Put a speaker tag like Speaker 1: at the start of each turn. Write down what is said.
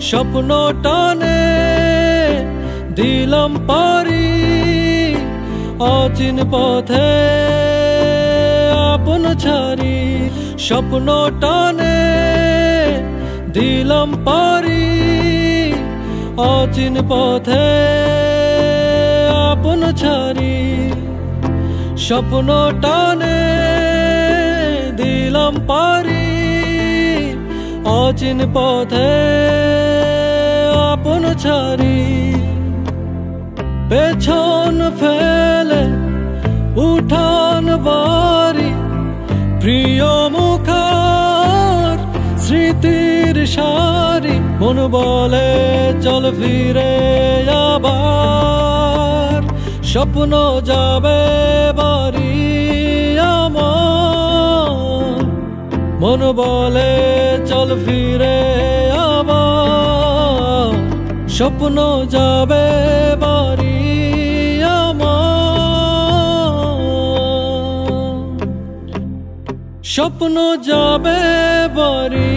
Speaker 1: স্বপ্ন টানে দিলাম পারি অচিন পথে আপন ছাড়ি। স্বপ্ন টানে দিলাম পারি অচিন পথে আপন ছাড়ি। স্বপ্ন টানে দিলাম পারি অচিন পথে আপন ছাড়ি। পেছন ফেলে উঠান বাড়ি প্রিয় মুখার স্মৃতির সারি। মন বলে চল ফিরে আবার, স্বপ্ন যাবে বাড়ি আমার। মন বলে চল ফিরে আবার, স্বপ্ন যাবে বাড়ি আমার। স্বপ্ন যাবে বাড়ি